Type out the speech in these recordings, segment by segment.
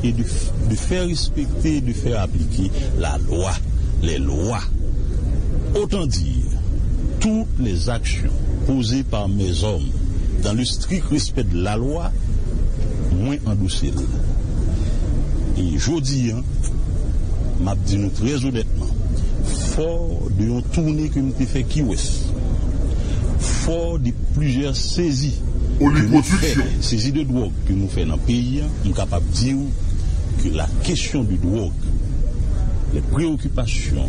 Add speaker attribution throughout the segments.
Speaker 1: et de faire respecter, de faire appliquer la loi, les lois. Autant dire, toutes les actions posées par mes hommes dans le strict respect de la loi, moins endoucées. Et je dis, m'a dit nous très honnêtement, fort de une tournée que nous avons fait qui est, fort de plusieurs saisies, saisies de drogue que nous faisons dans le pays, nous sommes capables de dire que la question du drogue, les préoccupations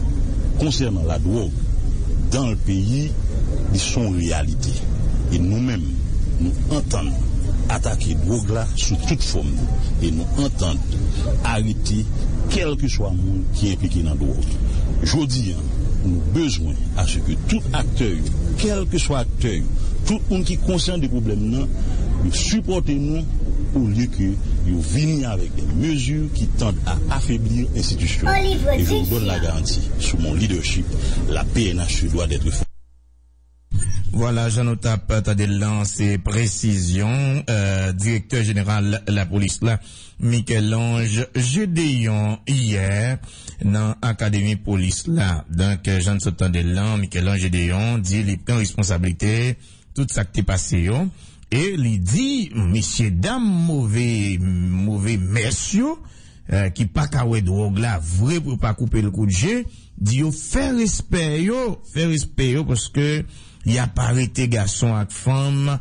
Speaker 1: concernant la drogue dans le pays, ils sont réalité. Et nous-mêmes, nous entendons attaquer la drogue là sous toute forme. Et nous entendons arrêter quel que soit le monde qui est impliqué dans la drogue. Je dis, nous avons besoin à ce que tout acteur, quel que soit acteur, tout le monde qui est conscient des problèmes, nous supportons au lieu que nous venions avec des mesures qui tendent à affaiblir l'institution. Et je vous donne la garantie, sous mon leadership, la PNH doit être forte.
Speaker 2: Voilà, Jean-Otap Tadellan, c'est précision, directeur général de la police là, Michel-Ange Gédéon, hier, dans l'Académie police là. Donc, Jean-Otap Tadellan, Michel-Ange Gédéon, dit, il prend responsabilité, tout ça qui est passé, et il dit, messieurs, dames, mauvais messieurs, qui pas kawé drogue là, vrai pour pas couper le coup de jet, dit, faire respect, parce que, il y a pas arrêté garçon et femme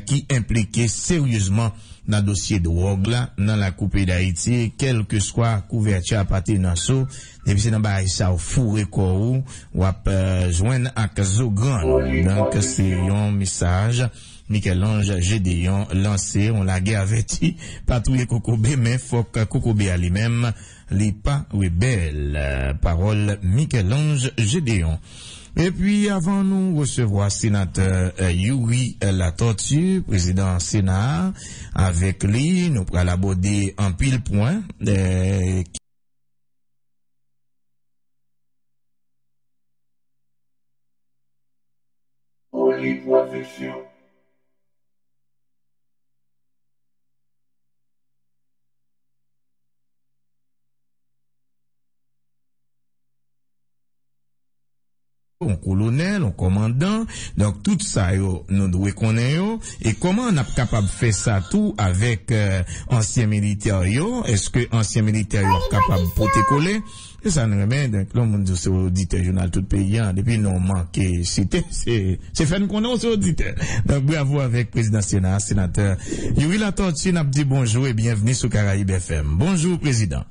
Speaker 2: qui impliqué sérieusement dans le dossier de drogue là dans la coupe d'Haïti, quel que soit couverture à partir dans so et puis c'est dans bail ça au fourré quoi ou joindre à Kazo Grand. Donc c'est un message Michel-Ange Gédéon lancé, on l'a averti pas tous les Kokobé, mais faut que Kokobé à lui-même les pas rebelle. Parole Michel-Ange Gédéon. Et puis, avant nous recevoir sénateur Yuri Latortue, président Sénat, avec lui, nous pourrons aborder en pile point. Un colonel, un commandant, donc tout ça, nous devons connaître, et comment on est capable de faire ça tout avec anciens militaires, est-ce que anciens militaires sont capables de protécoller? Et ça nous remet, donc là, on dit c'est auditeur journal tout pays, depuis nous manqué, c'est fait nous connaître c'est auditeur. Donc bravo avec président Sénat, sénateur Yuri Latortue, n'a dit bonjour et bienvenue sur Caraïbes FM. Bonjour président.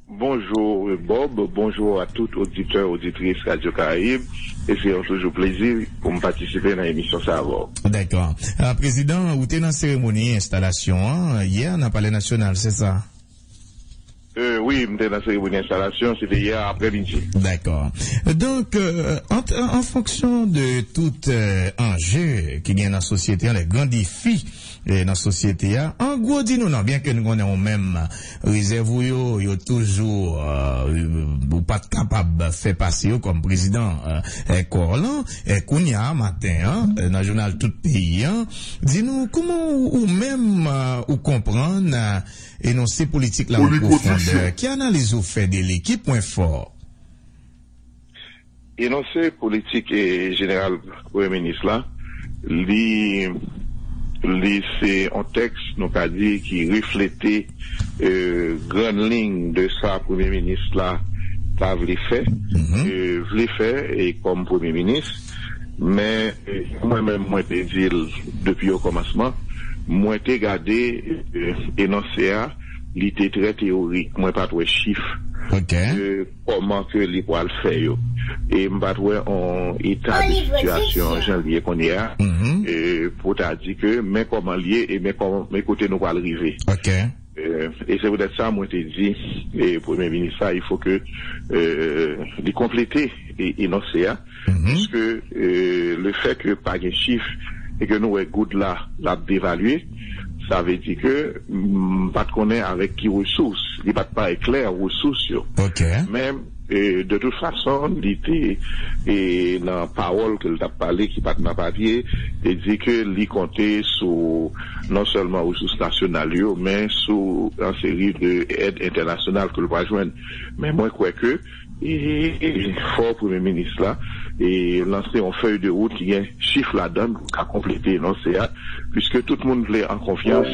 Speaker 3: Bonjour Bob, bonjour à tous auditeurs, auditrices Radio Caraïbes, et c'est un toujours plaisir pour me participer dans l'émission Savoir.
Speaker 2: D'accord. Président, vous êtes dans la cérémonie installation, hier dans le Palais National, c'est ça?
Speaker 3: Oui, j'étais dans la cérémonie d'installation, c'était hier après-midi.
Speaker 2: D'accord. Donc, en fonction de tout enjeu qui vient dans la société, les grands défis dans la société, en gros, dis-nous, non, bien que nous ayons même réserve, yo toujours, ou pas capable de faire passer comme président, Corlan, Kounia, matin, dans le journal Tout Pays, dis-nous, comment ou même, ou comprendre, énoncer politique là en profondeur. Qui analyse au fait de l'équipe point fort?
Speaker 3: Énoncer politique et général Premier ministre là, c'est un texte, nous a dit, qui reflétait grande ligne de ça, Premier ministre là, ça voulait faire, et comme Premier ministre, mais moi-même, moi, j'ai dit depuis au commencement, moi, j'ai gardé énoncé à, il était très théorique, moi, pas de chiffres. Comment que les poils le faire, et m'pas en état de situation janvier qu'on y a, pour t'a dit que, mais comment lier, et mais comment, mais côté nous va arriver. Et c'est peut-être ça, moi, j'ai dit, et Premier ministre, il faut que, les compléter et énoncer à, parce que, le fait que pas de chiffres, et que nous, good là, l'a dévalué, ça veut dire que, pas de connaître avec qui ressources, il va pas clair ressources, même, de toute façon, il était, et dans la parole que t'a parlé, qui pas dans papier, il dit que il comptait sur, non seulement aux ressources nationales, mais sur une série d'aides internationales que le va joindre. Mais moi, quoi que, et fort Premier ministre là, et lancer une feuille de route qui a un chiffre là-dedans pour compléter l'OCA, puisque tout le monde voulait en confiance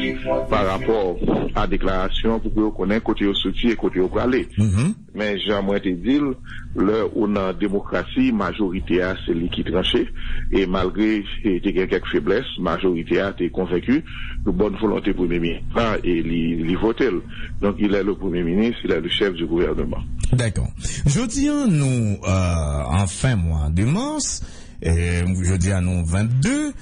Speaker 3: par rapport à la déclaration pour que vous connaissiez côté au soutien et côté au aller. Mais j'aimerais te dire, là où on a démocratie, majorité a c'est lui qui tranché, et malgré quelques faiblesses, majorité a été convaincu de bonne volonté Premier ministre et il vote. Donc il est le Premier ministre, il est le chef du gouvernement.
Speaker 2: D'accord. Jeudi, nous, en fin mois de mars, jeudi à nous 22,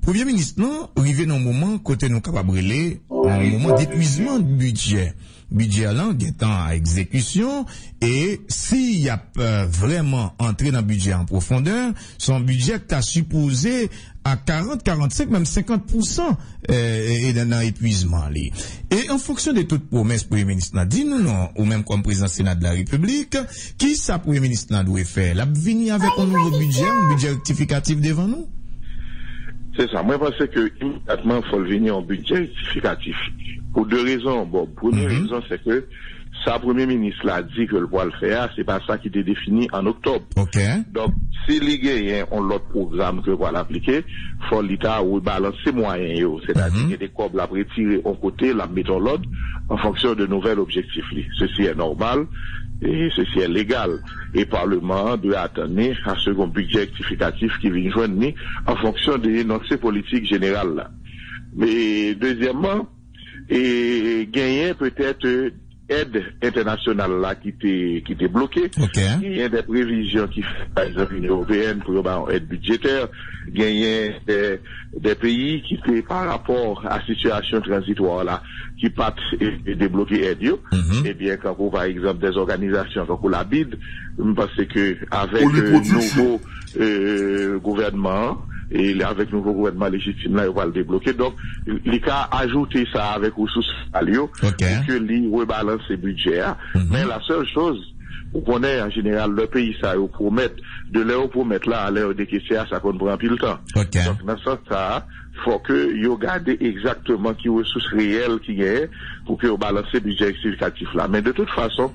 Speaker 2: Premier ministre, non, arrivé dans un moment, côté nous capables un moment d'épuisement de budget. Budget là, étant à exécution, et s'il y a vraiment entré dans le budget en profondeur, son budget t'a supposé à 40, 45, même 50%, et dans l'épuisement, et en fonction de toute promesse, Premier ministre, dit-nous non, ou même comme président Sénat de la République, qui ça, Premier ministre, doit faire? La venir avec un nouveau budget, un budget rectificatif devant nous?
Speaker 3: C'est ça. Moi, je pense que, immédiatement, il faut venir en budget rectificatif. Pour deux raisons. Bon, première raison, c'est que, sa Premier ministre l'a dit que le poil le faire, c'est pas ça qui était défini en octobre. Donc, si les gagnants ont l'autre programme que voilà appliquer, faut l'État ou balancer moyens, c'est-à-dire que des corps la retirer en côté, la mettre en l'autre, en fonction de nouveaux objectifs. Ceci est normal. Et ceci est légal. Et le Parlement doit attendre un second budget rectificatif qui vient joindre en fonction de l'énoncé politique général là. Mais deuxièmement, et gagner peut-être aide internationale là qui était bloquée. Il y a des prévisions qui fait par exemple l'Union européenne pour une aide budgétaire. Gagner des pays qui fait par rapport à la situation transitoire là, qui partent et débloquer aide. Et bien quand vous par exemple des organisations comme la BID, parce que avec le nouveau gouvernement, et avec le nouveau gouvernement légitime là, il va le débloquer. Donc, il a ajouté ça avec ressources fiscales pour que lui rebalance ses budgets. Mais la seule chose, vous connaissez en général le pays, ça, vous promettre, de l'heure promettre là, à l'heure des questions, ça compte prend plus le temps. Donc, dans ce sens, ça, faut que vous gardez exactement qui ressources réelles qui est pour que vous balancez le budget rectificatif là. Mais de toute façon,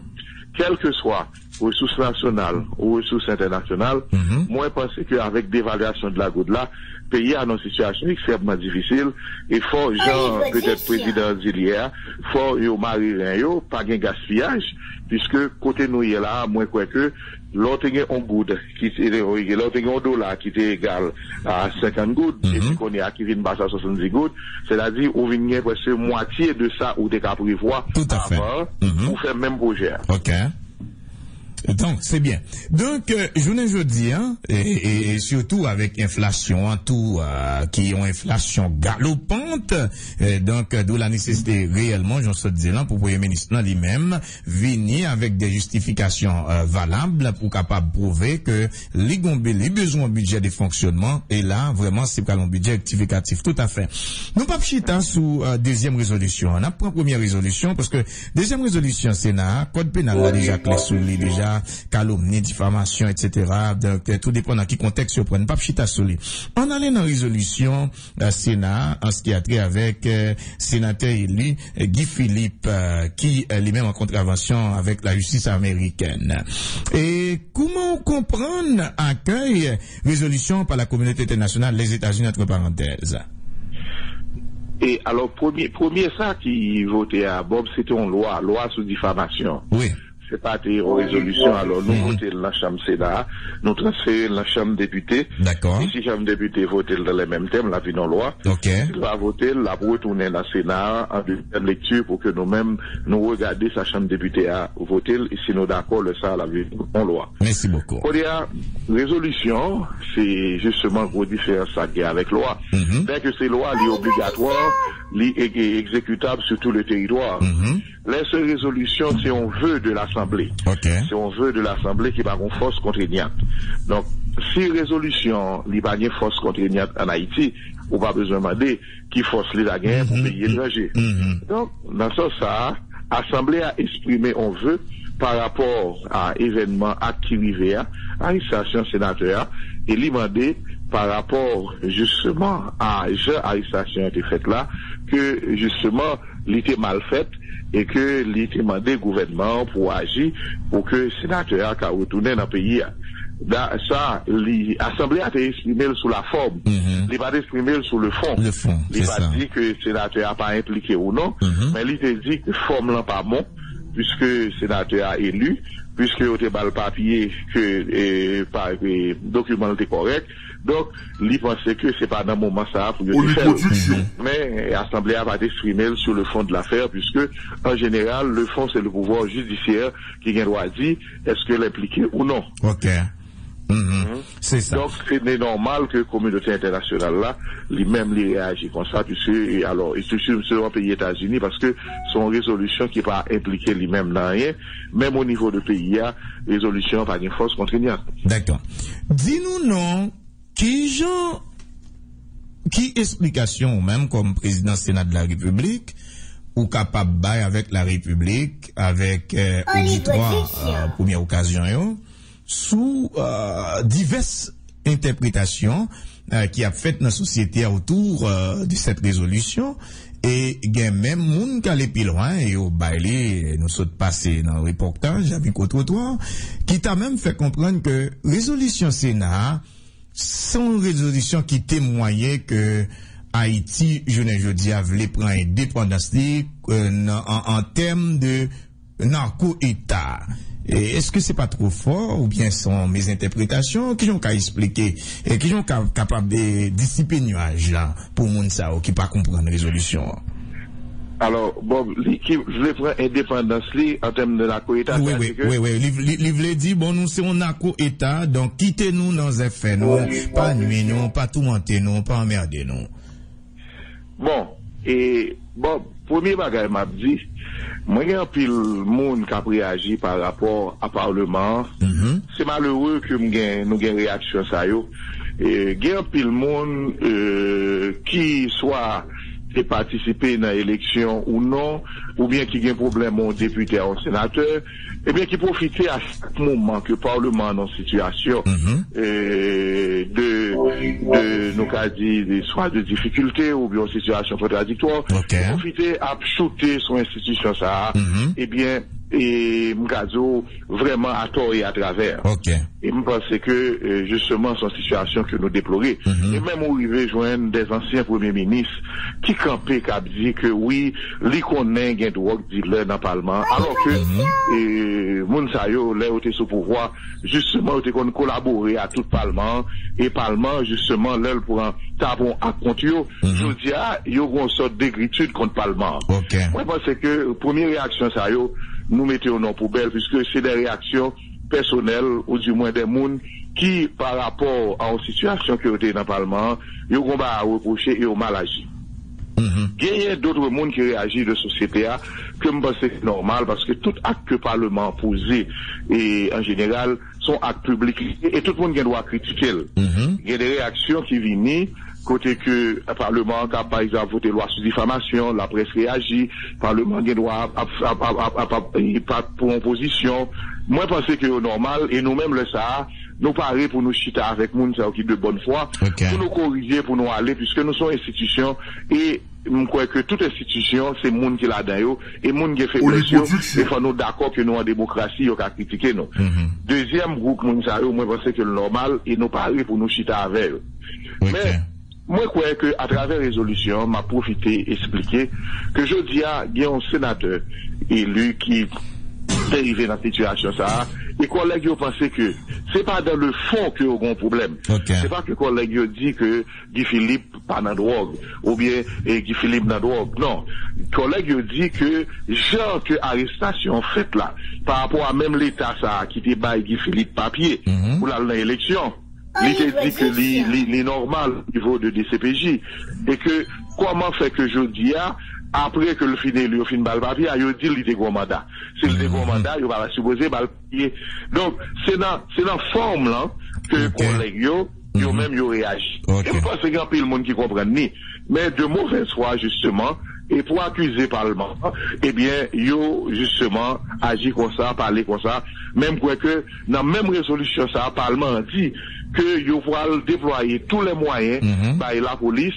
Speaker 3: quelles que soient ressources nationales ou ressources internationales, moi, je pense qu'avec dévaluation de la goutte là, le pays a une situation extrêmement difficile, et faut, genre, peut-être président d'hier, faut, yo, marier, yo, pas de gaspillage, puisque, côté nous, là, moi, quoi que, l'autre, on goutte, l'autre, on dollar, qui était égal à 50 gouttes, et puis qu'on est à qui vient passer à 70 gouttes, c'est-à-dire, on vient presque moitié de ça, ou des cas prévoit,
Speaker 2: tout à fait,
Speaker 3: pour faire le même projet.
Speaker 2: Donc, c'est bien. Donc, je ne dis, et surtout avec inflation, tout, qui ont inflation galopante, donc, d'où la nécessité réellement, j'en sais dire là, pour le Premier ministre lui-même, venir avec des justifications valables pour capable prouver que les besoins budget de fonctionnement, et là, vraiment, c'est pas un budget rectificatif. Tout à fait. Nous pas chita sous deuxième résolution. On a pris première résolution, parce que deuxième résolution, Sénat, code pénal là déjà clé sous lui, déjà, calomnie, diffamation, etc. Donc, tout dépend dans quel contexte vous prenez. Pas chita soli. On allait dans la résolution Sénat, en ce qui a trait avec sénateur élu Guy Philippe, qui lui-même en contravention avec la justice américaine. Et comment comprendre accueil résolution par la communauté internationale, les États-Unis, entre parenthèses?
Speaker 3: Et alors, premier ça qui votait à Bob, c'était une loi sous diffamation.
Speaker 2: Oui.
Speaker 3: C'est pas des résolutions, alors nous votons dans la chambre Sénat, nous transférons dans la chambre députée.
Speaker 2: D'accord.
Speaker 3: Et si la chambre députée vote dans les mêmes thèmes, la vie non loi. Il va voter, la retourner dans le Sénat en deuxième lecture pour que nous-mêmes, nous regardions sa chambre députée à voter, et si nous d'accord, ça, la vie non loi.
Speaker 2: Merci beaucoup.
Speaker 3: Pour dire, résolution, c'est justement une grosse différence avec loi. Bien que ces lois, les obligatoires, les exécutables sur tout le territoire. Les seules résolutions, c'est on veut de l'Assemblée. C'est on veut de l'Assemblée qui va avoir force contraignante. Donc, si résolution, il n'y a pas de force contraignante en Haïti, on n'a pas besoin de demander qui force les guerre pour payer l'étranger. Donc, dans ce sens, l'Assemblée a exprimé on veut par rapport à événement activé à arrestation sénateur et lui demander par rapport justement à l'arrestation qui était faite là que justement l'était mal faite et que l'était demandé gouvernement pour agir pour que le sénateur a retourné dans le pays. Ça, l'Assemblée a été exprimée sous la forme, il n'a pas exprimé sur le fond. Il n'a pas dit que le sénateur n'a pas impliqué ou non, mais il a dit que forme n'est pas bon, puisque le sénateur a élu, puisque il a le papier que par document était correct. Donc, il pensait que c'est pas dans le moment ça pour le faire. Mais l'Assemblée a pas exprimé sur le fond de l'affaire, puisque, en général, le fond, c'est le pouvoir judiciaire qui a le droit de dire est-ce que l'impliqué ou non.
Speaker 2: Ok. C'est ça.
Speaker 3: Donc, c'est normal que la communauté internationale là, lui-même, réagit comme ça, puisque, alors, il se sur un pays États-Unis, parce que son résolution qui n'est pas impliquée lui-même dans rien, même au niveau de pays, résolution par une force contraignante.
Speaker 2: D'accord. Dis-nous non, qui explication, même comme président Sénat de la République, ou capable de bailler avec la République, avec auditoire, première occasion, sous diverses interprétations qui a fait notre société autour de cette résolution, et il y a même moun qui allait plus loin et au bailé nous sommes passés dans le reportage avec au trottoir qui t'a même fait comprendre que résolution Sénat sont résolution qui témoignait que Haïti, je ne dis pas, voulait prendre indépendance en termes de narco-État. Est-ce que c'est pas trop fort ou bien sont mes interprétations qui ont qu'à expliquer et qui sont capables de dissiper nuages là pour moun ça qui pas comprendre la résolution?
Speaker 3: Alors, Bob, qui voulait prendre indépendance en termes de narco-État.
Speaker 2: Oui. Il voulait dire, bon, nous, c'est un narco-État, donc quittez-nous dans les effets, nous, pas nuire, nous, pas tourmenter, nous, pas emmerder, nous.
Speaker 3: Bon, et, Bob, premier bagage m'a dit, moi, il y a un pile monde qui a réagi par rapport au Parlement. C'est malheureux que nous avons une réaction ça, yo. Et, il y a un pile monde, qui soit, participer dans l'élection ou non, ou bien qui a un problème au député ou au sénateur, et bien qui profite à chaque moment que le Parlement est en situation de nous qu'a dit soit de difficultés ou bien en situation contradictoire, profiter à shooter son institution ça, et bien et m'gazo vraiment à tort et à travers. Et me pense que justement son situation que nous déplorer. Et même on arrive joindre des anciens premiers ministres qui campaient qui dit que oui, li connaît gain drogue dealer dans le Parlement alors que moun sa yo là était sous pouvoir justement était qu'on collaborer à tout le Parlement et Parlement justement là pour un tabon à compte yo. Je dis yo une sorte d'égritude contre Parlement. Moi pense que première réaction ça yo nous mettons nos poubelles puisque c'est des réactions personnelles ou du moins des moun qui par rapport à une situation qui était dans le Parlement, ils ont à reprocher et ont mal agi. Il y a d'autres monde qui réagissent de société que je pense que c'est normal parce que tout acte que le Parlement posé et en général sont actes publics et tout le monde doit critiquer. Il y a des réactions qui viennent côté que le Parlement a par exemple voté loi sur diffamation, la presse réagit, le Parlement doit pas pour opposition. Moi je pense que c'est normal et nous-mêmes le ça nous parler pour nous chiter avec moun qui de bonne foi pour nous corriger pour nous aller puisque nous sommes institutions et je crois que toute institution c'est moun qui l'a dedans et moun qui fait pression et faut nous d'accord que nous en démocratie on va critiquer nous. Deuxième groupe moun ça moi je pense que c'est normal et nous parler pour nous chiter avec eux. Mais moi, je crois que à travers la résolution, m'a profité expliquer que je dis il y a un sénateur élu qui est arrivé dans cette situation ça. Les collègues ont pensé que c'est pas dans le fond que y a un problème. C'est pas que les collègues ont dit que Guy Philippe pas dans drogue ou bien Guy Philippe dans drogue. Non, les collègues ont dit que genre que arrestation faite là par rapport à même l'État ça qui débat Guy Philippe papier pour l'élection. Il était dit que c'est normal au niveau de DCPJ et que comment fait que je dis après que le final lui fin balle papier il dit il était gros mandat c'est le gros mandat il va supposer balle papier donc c'est dans forme là que collègues yo même yo réagi et je pense qu'il y a un peu le monde qui comprend ni mais de mauvaise foi justement et pour accuser le Parlement, eh bien, yo, justement, agit comme ça, parler comme ça, même quoi que, dans la même résolution, ça, le Parlement dit que yo pourra déployer tous les moyens, par la police,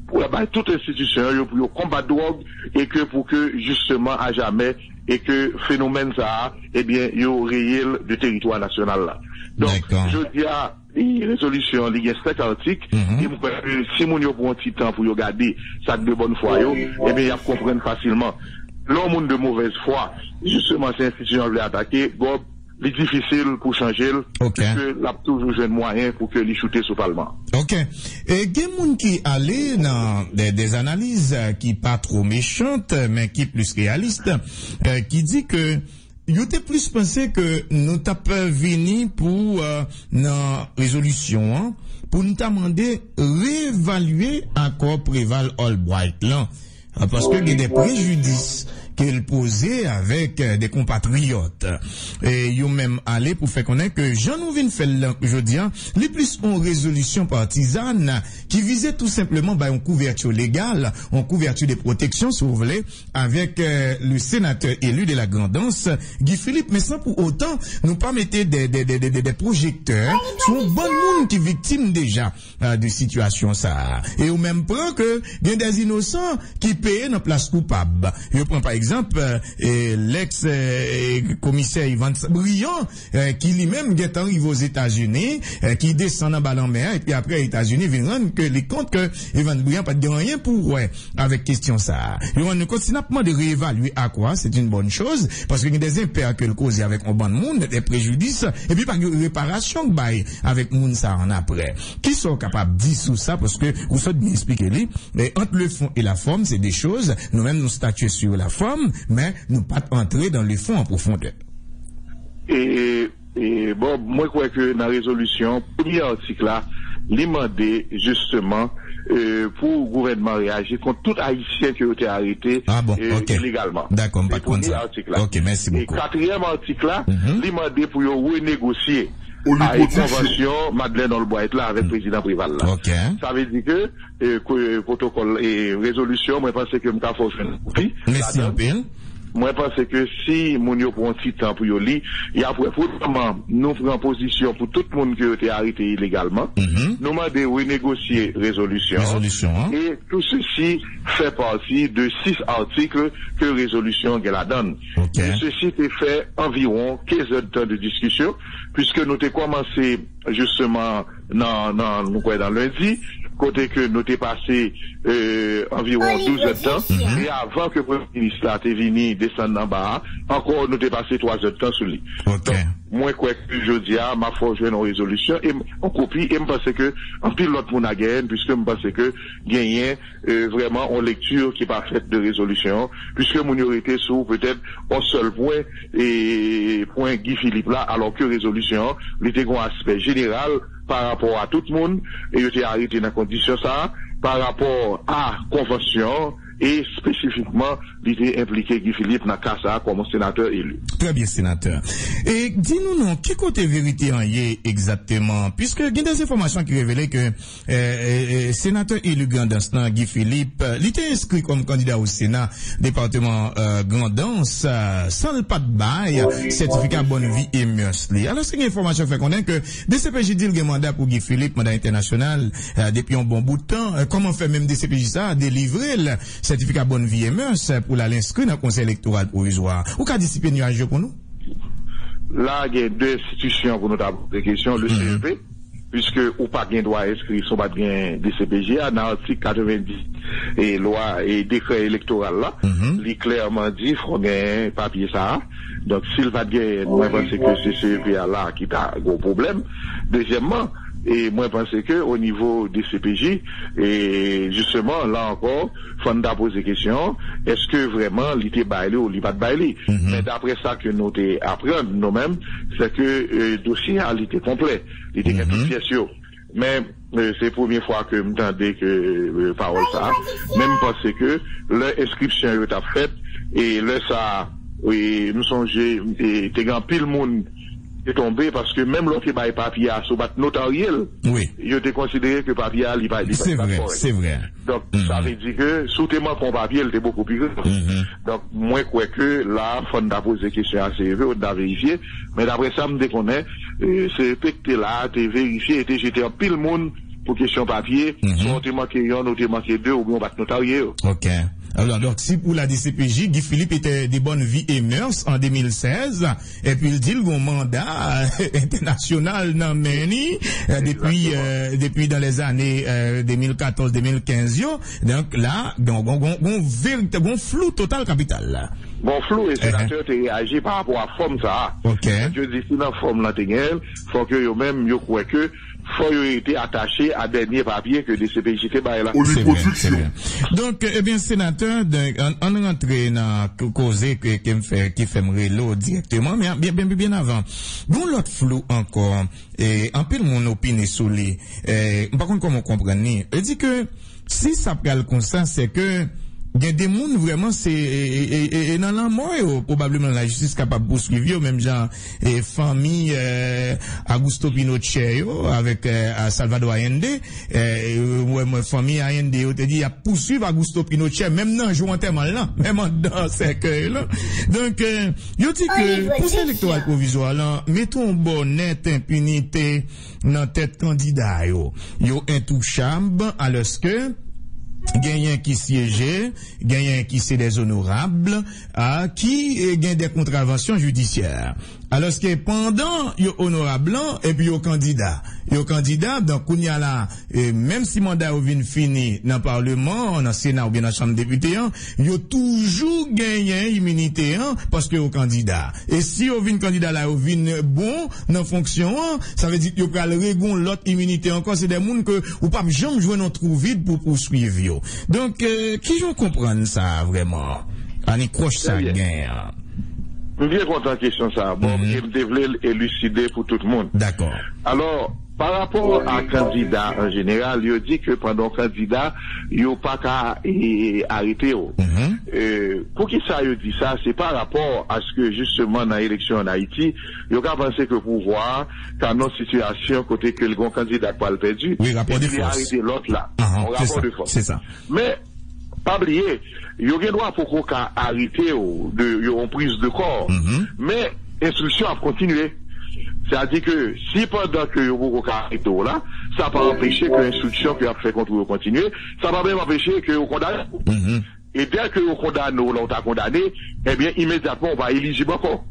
Speaker 3: pour toute institution, pour combattre la drogue, et que pour que, justement, à jamais, et que phénomène ça, eh bien, yo réel du territoire national là. Donc, je dis à les résolutions, il y a 5 articles, si moun yo prend un petit temps pour regarder ça de bonne foi, eh bien, ils comprennent facilement. L'homme de mauvaise foi, justement, ces institutions veulent attaquer, Bob, c'est difficile pour changer, parce que là, toujours un moyen pour que les shooter sur le Parlement.
Speaker 2: Ok. Et il y a des gens qui allaient dans des analyses qui pas trop méchantes, mais qui plus réalistes, qui dit que il était plus pensé que nous t'avons venu pour la résolution, hein, pour nous demander réévaluer encore Préval Albright là, parce que il y a des préjudices qu'elle posait avec des compatriotes. Et ils ont même allé pour faire connaître que Jean-Nouvin Fell, je dis, les plus en résolution partisane qui visait tout simplement une couverture légale, une couverture de protection, si vous voulez, avec le sénateur élu de la Grandance, Guy Philippe, mais sans pour autant nous pas mettre des projecteurs sur un bon monde qui est victime déjà de situation ça. Et au même point que il y a des innocents qui payent dans place coupable. Je prends par exemple l'ex-commissaire Ivan Briand, qui lui-même est arrivé aux États-Unis, qui descend en bas en mer, et puis après les États-Unis viennent rendre que les comptes que Ivan Briand pas de rien pour avec question ça. Ils vont nous continuer de réévaluer à quoi, c'est une bonne chose, parce qu'il y a des impairs que le cause avec un bon monde, des préjudices, et puis pas de réparation avec monde ça en après. Qui sont capables de dire sous ça, parce que vous savez bien expliquer mais entre le fond et la forme, c'est des choses, nous-mêmes nous statuons sur la forme, mais nous pas entrer dans les fonds en profondeur.
Speaker 3: Et bon, moi, je crois que dans la résolution, premier article là, demandé justement pour le gouvernement réagir contre tout Haïtien qui a été arrêté illégalement.
Speaker 2: D'accord, pas contre ça. Ok, merci beaucoup.
Speaker 3: Et quatrième article là, demandé pour renégocier à une convention Madeleine Albright là avec le président Préval là. Ça veut dire que protocole et résolution, moi je pense que m'ta faut faire.
Speaker 2: Merci un peu.
Speaker 3: Moi, je pense que si mon yo prend un petit temps pour y aller, et après, nous prenons position pour tout le monde qui a été arrêté illégalement, nous demandons renégocier résolution. Et tout ceci fait partie de 6 articles que résolution la donne. Et ceci est fait environ 15 heures de temps de discussion, puisque nous avons commencé justement dans lundi, côté que nous avons passé environ 12 heures de temps, et avant que le Premier ministre a venu descendre en bas, encore nous avons passé 3 heures de temps sur lui. Donc, moi, quoi que je dis, ma foi, je vais une résolution, et on copie, et je pense que, en pile l'autre monde a gagné, puisque je pense que, gagner, vraiment, en lecture qui n'est pas faite de résolution, puisque mon été sur peut-être un seul point, et point Guy Philippe là, alors que résolution, il était un aspect général, par rapport à tout le monde, et il était arrêté dans la condition ça, par rapport à convention, et spécifiquement, il était impliqué Guy Philippe dans le cas ça comme sénateur élu.
Speaker 2: Très bien, sénateur. Et dis-nous, non, qui côté vérité en y est exactement? Puisque il y a des informations qui révélaient que sénateur élu Grandance, Guy Philippe, il était inscrit comme candidat au Sénat, département Grandance, sans le pas de bail, certificat bonne vie et mieux. Alors, c'est une information fait connaître que DCPJ dit le mandat pour Guy Philippe, mandat international, depuis un bon bout de temps. Comment fait même DCPJ ça, délivrer le certificat bonne vie et mœurs pour l'inscrire dans le conseil électoral provisoire. Ou qu'a discipliné pour nous?
Speaker 3: Là, il y a 2 institutions pour nous poser des questions. Le CEP, puisque ou pas bien droit inscrire, son pas bien DCPJ, dans l'article 90 et loi et décret électoral là, il clairement dit, il faut un papier ça. Donc, s'il va bien, moi, je pense que c'est CEP là qui a un gros problème. Deuxièmement, et moi, je pense que au niveau des CPJ, et justement, là encore, Fonda pose des questions, est-ce que vraiment, il était bailé ou il pas bailé? Mais d'après ça que nous apprenons nous-mêmes, c'est que le dossier a été complet. Il était tout pièce. Mais c'est la première fois que m'entendais que parole ça. Même parce que l'inscription est faite, et là ça, oui, nous songeons, et t'es grand pile monde est tombé parce que même l'autre qui bail papier à sous bat notariel,
Speaker 2: oui,
Speaker 3: il était considéré que papier il pas
Speaker 2: c'est vrai, c'est vrai.
Speaker 3: Donc ça veut dire que sous témoin qu'on papier il était beaucoup plus grand. Donc moi crois que là faut poser question à CV, on a vérifié, mais d'après ça me déconnaît, c'est que là t'es vérifié et j'étais en pile monde pour question papier, soit t'es manqué un ou t'es manqué deux ou bien on bat notariel.
Speaker 2: OK. Alors, donc, si pour la DCPJ, Guy Philippe était des bonnes vies et mœurs en 2016, et puis il dit le mandat international dans Meni, depuis dans les années 2014-2015, donc là, on flou total capital là.
Speaker 3: Bon flou et sénateur t'es réagi par rapport à forme ça.
Speaker 2: OK.
Speaker 3: Je dis si dans forme là t'es faut que yo même yo croit que faut yo été attaché à dernier papier que DCPJ était bail là.
Speaker 2: C'est vrai. Donc eh bien sénateur on rentre dans causer qui fait me directement mais bien avant. Bon l'autre flou encore et en peu mon opinion sur lui par contre comment comprendre ni il dit que si ça pral comme ça c'est que il y a des gens vraiment c'est dans la mort probablement la justice capable poursuivre même genre famille Augusto Pinochet avec Salvador Allende moi famille Allende on te dit il a poursuivre Augusto Pinochet même dans jour enterrement là même dans cercueil là donc yo dit que pour électoral provisoire là mettons bonnet impunité dans tête candidat yo intouchable alors que gagnant qui siégeait, gagnant qui c'est des honorables, qui gagne des contraventions judiciaires. Alors que pendant yo honorable et puis yo candidat, donc on y a là même si mandat vient fini dans parlement, dans Sénat ou bien dans chambre député, yo toujours gagné immunité parce que yo candidat. Et si yo vinn candidat là yo vinn bon dans fonction, ça veut dire que yo pral regon l'autre immunité encore, c'est des monde que ou pas jamais jouer dans trou vide pour poursuivre yo. Donc qui je comprendre ça vraiment? Ani croche ça gagne.
Speaker 3: Je suis bien content de la question ça. Bon, je devrais élucider pour tout le monde.
Speaker 2: D'accord.
Speaker 3: Alors, par rapport à candidat en général, il dit que pendant candidat, il n'y a pas qu'à arrêter. Pour qui ça, il dit ça, c'est par rapport à ce que justement dans l'élection en Haïti, il y a pensé que pouvoir, dans nos situations, côté que le grand candidat pas le perdu,
Speaker 2: oui, rapport de
Speaker 3: force. Arrêter l'autre là.
Speaker 2: Rapport de force. C'est ça.
Speaker 3: Mais, pas oublier, il y a un droit pour qu'on arrête en prise de corps. Mais l'instruction a continué. C'est-à-dire que si pendant que vous arrêtez là, ça va empêcher que l'instruction qui a fait contre vous continue, ça va même empêcher que vous condamnez. Et dès que vous condamnez ou l'on t'a condamné, eh bien immédiatement on va éligible encore.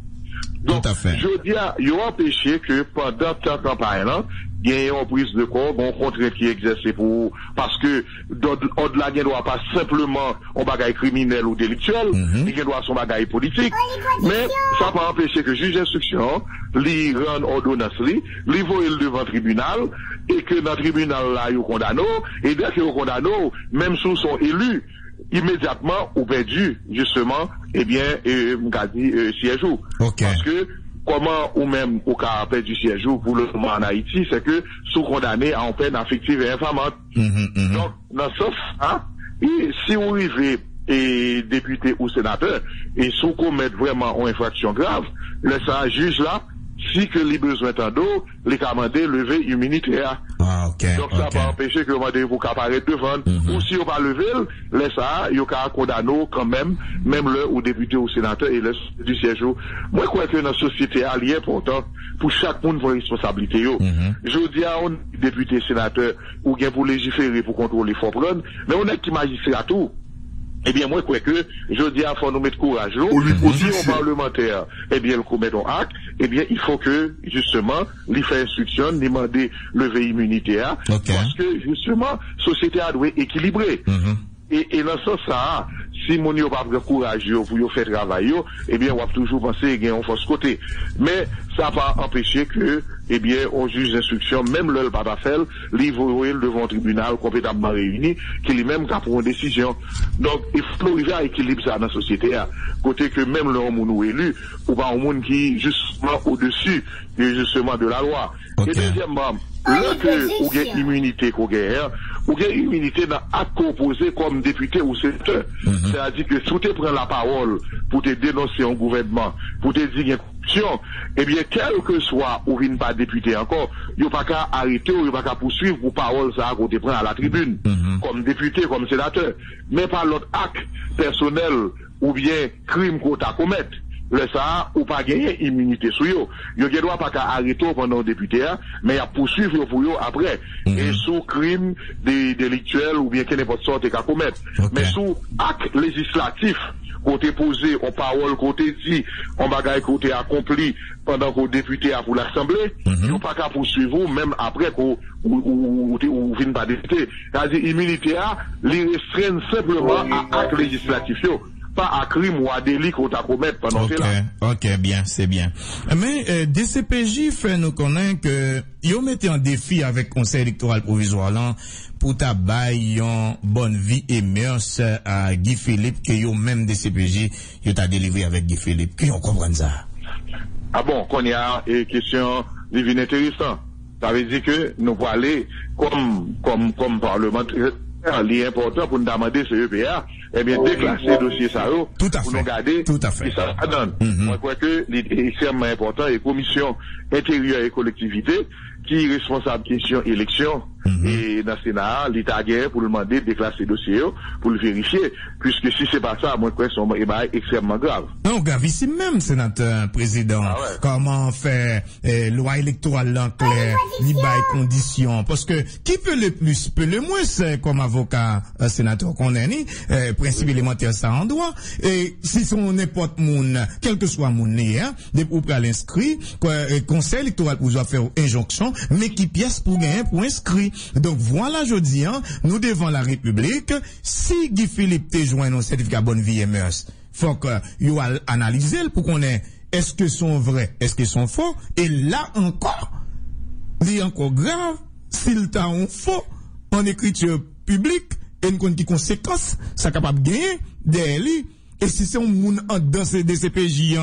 Speaker 3: Donc, je dis, il y a empêché que pendant cette campagne-là, il y ait une prise de corps, bon contrainte qui exerce pour, parce que, au-delà, il ne doit pas simplement un bagage criminel ou délictuel, il doit son bagage politique, mais ça va empêcher que le juge d'instruction, lui rende ordonnance, lui voit devant le tribunal, et que dans le tribunal là, il condamne, et dès qu'il condamne, même sous son élu, immédiatement ou perdu justement siège. Parce que comment ou même au cas perdu siège pour le moment en Haïti, c'est que sous condamné en peine affective et infamante. Donc dans ce sens, si vous arrivez et député ou sénateur et sous commettre vraiment une infraction grave, le juge là, si que les besoins tant d'eau, les commandes lever immunité. Donc ça va empêcher que vous apparaître devant. Ou si on va lever, laisse ça, il y a condamné quand même le ou député ou sénateur et le du siège. Moi, je crois que dans la société, il est important pour chaque monde pour responsabilité. Je dis à un député, sénateur, ou bien pour légiférer, pour contrôler, il faut prendre, mais on est qui magistrat tout. Eh bien, moi, je crois que, je dis à faut nous mettre courage. Si on parlementaire, eh bien, le commet un acte, eh bien, il faut que, justement, lui faire instruction, demander lever immunité, parce que, justement, société a doit équilibrer. Et dans ce sens, si mon yo pas courage pour faire travail, eh bien, on va toujours penser qu'il y a un fausse côté. Mais, ça va empêcher que, eh bien, on juge d'instruction, même le pas fait, livrer devant un tribunal compétemment réuni, qui lui-même a pour une décision. Donc, il faut arriver à équilibrer ça dans la société, à côté que même le homme nous élu, ou pas un monde qui, justement, au-dessus, justement, de la loi. Okay. Et deuxièmement, là que, ou bien immunité qu'on gagne, ou bien immunité dans acte composé comme député ou sénateur. C'est-à-dire que si tu prends la parole pour te dénoncer un gouvernement, pour te dire qu'il y a corruption, eh bien, quel que soit ou vient pas député encore, il n'y a pas qu'à arrêter ou il n'y a pas qu'à poursuivre pour parole ça qu'on te prend à la tribune, comme député, comme sénateur, mais par l'autre acte personnel ou bien crime qu'on t'a commettre. Le ça, ou pas gagner immunité sur yo. Yo ne doit pas arrêter pendant député, mais il a poursuivre pour yo après. Et sous crime délictuel ou bien n'importe sorte qu'à commettre. Mais sous acte législatif, côté posé, en parole, côté dit, en bagaille côté accompli pendant qu'on député a pour l'Assemblée, yo pas qu'à poursuivre même après qu'on ou vient pas député. C'est-à-dire immunité les restreint simplement à acte législatif yo. Pas à crime ou à délit qu'on t'a commettre pendant ce temps.
Speaker 2: Ok, bien, c'est bien. Mais DCPJ fait nous connaître que ils mettent en défi avec Conseil électoral provisoire là pour tabailler une bonne vie et mœurs à Guy Philippe que yo même DCPJ yo t'a délivré avec Guy Philippe. Qui on comprend ça?
Speaker 3: Ah bon, qu'on y a une question divine intéressante. Ça veut dire que nous pouvons aller comme parlementaire. L'important pour nous demander ce EPA, eh bien, déclasser dossier ça,
Speaker 2: pour
Speaker 3: nous regarder,
Speaker 2: tout à fait.
Speaker 3: Et ça donne. Moi, je crois que l'extrêmement important est commission intérieure et collectivité, qui est responsable question élection, et dans le Sénat, l'État guerre pour le demander de déclasser dossier, pour le vérifier, puisque si c'est pas ça, moi, je crois que c'est extrêmement grave.
Speaker 2: Non, grave ici même, sénateur, président. Ah ouais. Comment faire, loi électorale en clair, libaille conditions, parce que, qui peut le plus, peut le moins, c'est comme avocat, sénateur qu'on est ni, principe élémentaire ça en droit, et si son n'importe moun, quel que soit moun hein, pour l'inscrit, conseil électoral pour faire injonction, mais qui pièce pour gagner, pour inscrit. Donc voilà, je dis, hein, nous devant la République, si Guy Philippe te joint un certificat bonne vie et mœurs, faut que you analyser pour qu'on ait est-ce que sont vrais, est-ce que sont faux, et là encore, il est encore grave, s'il t'a un faux en écriture publique, et une qui conséquence, ça capable de gagner des lits, et si c'est un monde en dans ces DCPJ,